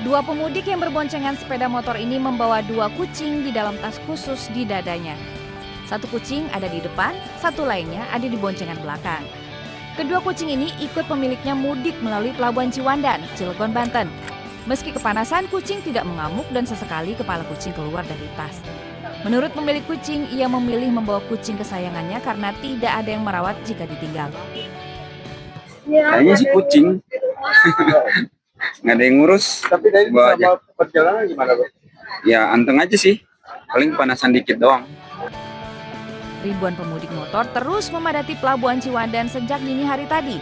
Dua pemudik yang berboncengan sepeda motor ini membawa dua kucing di dalam tas khusus di dadanya. Satu kucing ada di depan, satu lainnya ada di boncengan belakang. Kedua kucing ini ikut pemiliknya mudik melalui Pelabuhan Ciwandan, Cilegon, Banten. Meski kepanasan, kucing tidak mengamuk dan sesekali kepala kucing keluar dari tas. Menurut pemilik kucing, ia memilih membawa kucing kesayangannya karena tidak ada yang merawat jika ditinggal. Kayaknya sih kucing. Nggak ada yang ngurus. Tapi dari selama perjalanan gimana, Bro? Ya anteng aja sih, paling panasan dikit doang. Ribuan pemudik motor terus memadati Pelabuhan Ciwandan sejak dini hari tadi.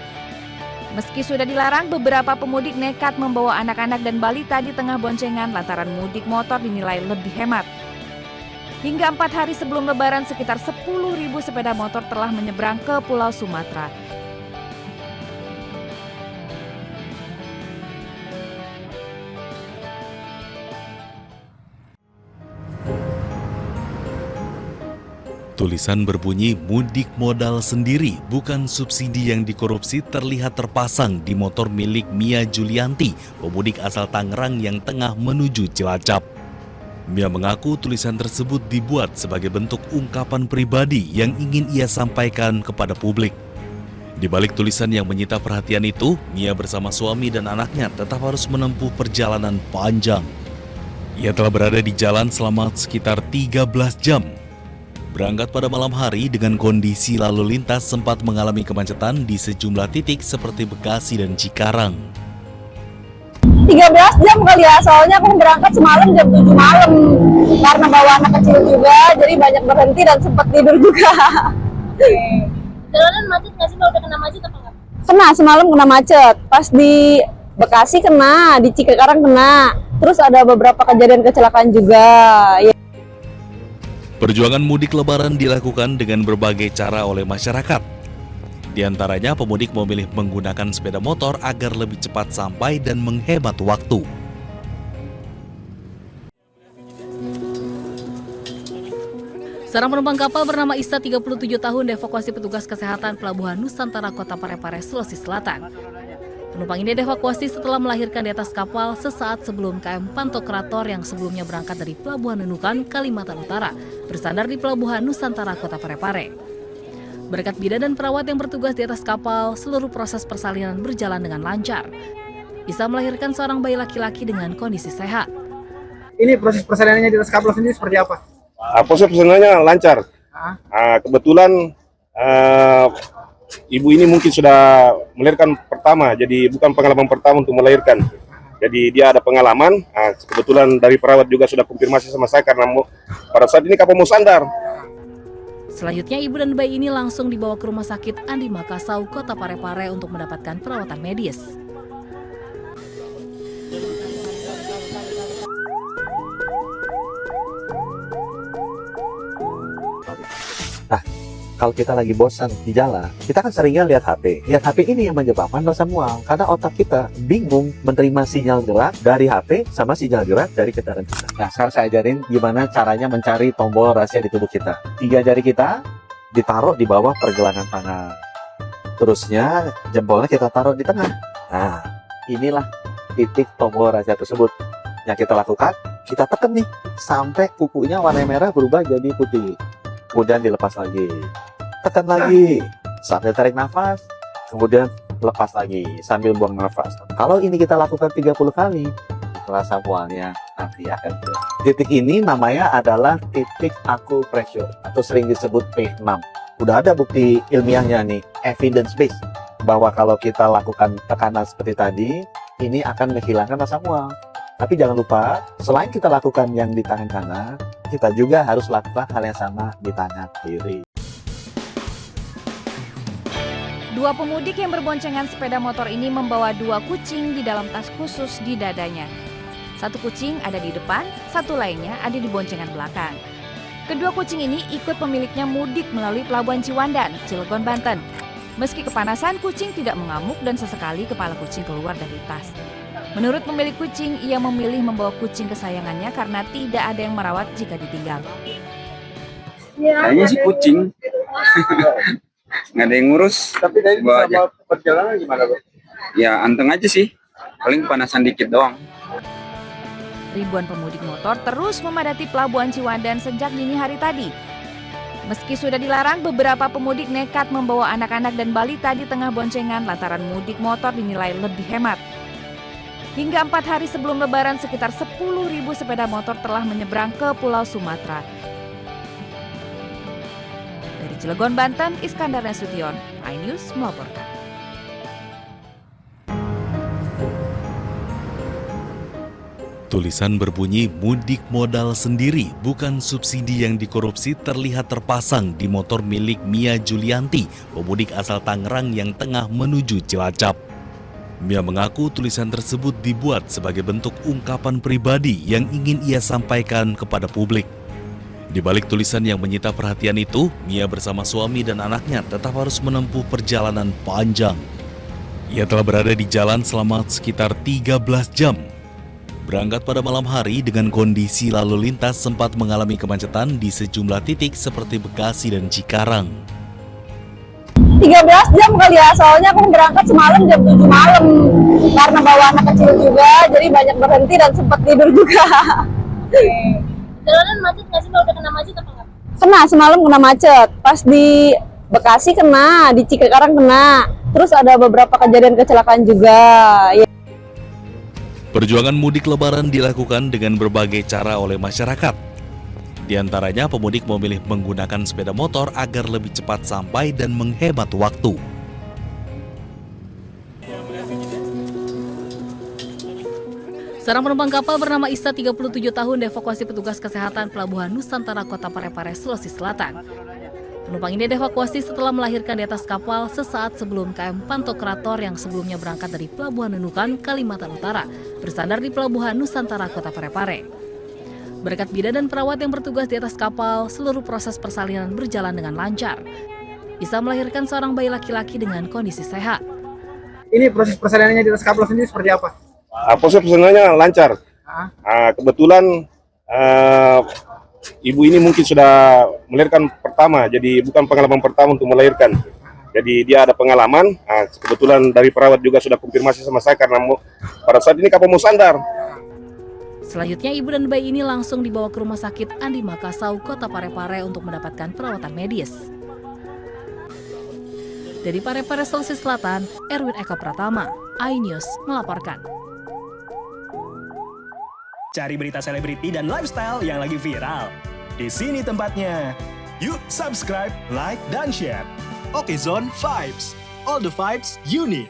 Meski sudah dilarang, beberapa pemudik nekat membawa anak-anak dan balita di tengah boncengan lantaran mudik motor dinilai lebih hemat. Hingga 4 hari sebelum Lebaran, sekitar 10.000 sepeda motor telah menyeberang ke Pulau Sumatera. Tulisan berbunyi mudik modal sendiri, bukan subsidi yang dikorupsi, terlihat terpasang di motor milik Mia Julianti, pemudik asal Tangerang yang tengah menuju Cilacap. Mia mengaku tulisan tersebut dibuat sebagai bentuk ungkapan pribadi yang ingin ia sampaikan kepada publik. Di balik tulisan yang menyita perhatian itu, Mia bersama suami dan anaknya tetap harus menempuh perjalanan panjang. Ia telah berada di jalan selama sekitar 13 jam. Berangkat pada malam hari dengan kondisi lalu lintas sempat mengalami kemacetan di sejumlah titik seperti Bekasi dan Cikarang. 13 jam kali ya, soalnya aku berangkat semalam jam 7 malam. Karena bawa anak kecil juga, jadi banyak berhenti dan sempat tidur juga. Jalanan macet nggak sih? Kalau udah kena macet apa nggak? Kena, semalam kena macet. Pas di Bekasi kena, di Cikarang kena. Terus ada beberapa kejadian kecelakaan juga. Ya. Perjuangan mudik lebaran dilakukan dengan berbagai cara oleh masyarakat. Di antaranya pemudik memilih menggunakan sepeda motor agar lebih cepat sampai dan menghemat waktu. Seorang penumpang kapal bernama Isa 37 tahun dievakuasi petugas kesehatan Pelabuhan Nusantara Kota Parepare, Sulawesi Selatan. Penumpang ini dievakuasi setelah melahirkan di atas kapal sesaat sebelum KM Pantokrator yang sebelumnya berangkat dari Pelabuhan Nunukan, Kalimantan Utara, bersandar di Pelabuhan Nusantara Kota Parepare. Berkat bidan dan perawat yang bertugas di atas kapal, seluruh proses persalinan berjalan dengan lancar. Isa melahirkan seorang bayi laki-laki dengan kondisi sehat. Ini proses persalinannya di atas kapal sendiri seperti apa? Proses persalinannya lancar. Kebetulan ibu ini mungkin sudah melahirkan pertama, jadi bukan pengalaman pertama untuk melahirkan. Jadi dia ada pengalaman. Kebetulan dari perawat juga sudah konfirmasi sama saya karena pada saat ini kapal mau sandar. Selanjutnya ibu dan bayi ini langsung dibawa ke Rumah Sakit Andi Makassau, Kota Parepare untuk mendapatkan perawatan medis. Kalau kita lagi bosan di jalan, kita kan seringnya lihat HP. Lihat HP ini yang menyebabkan rasa mual. Karena otak kita bingung menerima sinyal gerak dari HP sama sinyal gerak dari kendaraan kita. Nah, sekarang saya ajarin gimana caranya mencari tombol rahasia di tubuh kita. 3 jari kita ditaruh di bawah pergelangan tangan. Terusnya jempolnya kita taruh di tengah. Nah, inilah titik tombol rahasia tersebut. Yang kita lakukan, kita tekan nih sampai kukunya warna merah berubah jadi putih. Kemudian dilepas lagi. Tekan lagi sambil tarik nafas, kemudian lepas lagi sambil buang nafas. Kalau ini kita lakukan 30 kali, rasa mualnya nanti akan hilang. Titik ini namanya adalah titik acupressure atau sering disebut P6. Udah ada bukti ilmiahnya nih, evidence based, bahwa kalau kita lakukan tekanan seperti tadi, ini akan menghilangkan rasa mual. Tapi jangan lupa, selain kita lakukan yang di tangan kanan, kita juga harus lakukan hal yang sama di tangan kiri. Dua pemudik yang berboncengan sepeda motor ini membawa dua kucing di dalam tas khusus di dadanya. Satu kucing ada di depan, satu lainnya ada di boncengan belakang. Kedua kucing ini ikut pemiliknya mudik melalui Pelabuhan Ciwandan, Cilegon, Banten. Meski kepanasan, kucing tidak mengamuk dan sesekali kepala kucing keluar dari tas. Menurut pemilik kucing, ia memilih membawa kucing kesayangannya karena tidak ada yang merawat jika ditinggal. Kayaknya sih kucing. Nggak ada yang ngurus. Tapi dari selama perjalanan gimana, Bro? Ya anteng aja sih, paling panasan dikit doang. Ribuan pemudik motor terus memadati Pelabuhan Ciwandan sejak dini hari tadi. Meski sudah dilarang, beberapa pemudik nekat membawa anak-anak dan balita di tengah boncengan lantaran mudik motor dinilai lebih hemat. Hingga 4 hari sebelum Lebaran, sekitar 10.000 sepeda motor telah menyeberang ke Pulau Sumatera. Dari Cilegon, Banten, Iskandar Nasution, iNews melaporkan. Tulisan berbunyi mudik modal sendiri bukan subsidi yang dikorupsi terlihat terpasang di motor milik Mia Julianti, pemudik asal Tangerang yang tengah menuju Cilacap. Mia mengaku tulisan tersebut dibuat sebagai bentuk ungkapan pribadi yang ingin ia sampaikan kepada publik. Di balik tulisan yang menyita perhatian itu, Mia bersama suami dan anaknya tetap harus menempuh perjalanan panjang. Ia telah berada di jalan selama sekitar 13 jam. Berangkat pada malam hari dengan kondisi lalu lintas sempat mengalami kemacetan di sejumlah titik seperti Bekasi dan Cikarang. 13 jam kali ya, soalnya aku berangkat semalam jam 7 malam. Karena bawa anak kecil juga, jadi banyak berhenti dan sempat tidur juga. Jalanan macet nggak sih? Kalau udah kena macet apa nggak? Kena, semalam kena macet. Pas di Bekasi kena, di Cikarang kena. Terus ada beberapa kejadian kecelakaan juga. Ya. Perjuangan mudik Lebaran dilakukan dengan berbagai cara oleh masyarakat. Di antaranya pemudik memilih menggunakan sepeda motor agar lebih cepat sampai dan menghemat waktu. Seorang penumpang kapal bernama Isa 37 tahun dievakuasi petugas kesehatan Pelabuhan Nusantara Kota Parepare, Sulawesi Selatan. Penumpang ini dievakuasi setelah melahirkan di atas kapal sesaat sebelum KM Pantokrator yang sebelumnya berangkat dari Pelabuhan Nunukan, Kalimantan Utara, bersandar di Pelabuhan Nusantara Kota Parepare. Berkat bidan dan perawat yang bertugas di atas kapal, seluruh proses persalinan berjalan dengan lancar. Isa melahirkan seorang bayi laki-laki dengan kondisi sehat. Ini proses persalinannya di atas kapal sendiri seperti apa? Proses persalinannya lancar. Kebetulan ibu ini mungkin sudah melahirkan pertama, jadi bukan pengalaman pertama untuk melahirkan. Jadi dia ada pengalaman, kebetulan dari perawat juga sudah konfirmasi sama saya karena pada saat ini kapal mau sandar. Selanjutnya ibu dan bayi ini langsung dibawa ke Rumah Sakit Andi Makassau, Kota Parepare untuk mendapatkan perawatan medis. Dari Parepare, Sulawesi Selatan, Erwin Eka Pratama, iNews melaporkan. Cari berita selebriti dan lifestyle yang lagi viral. Di sini tempatnya. Yuk subscribe, like, dan share. Oke Zone Vibes. All the vibes you need.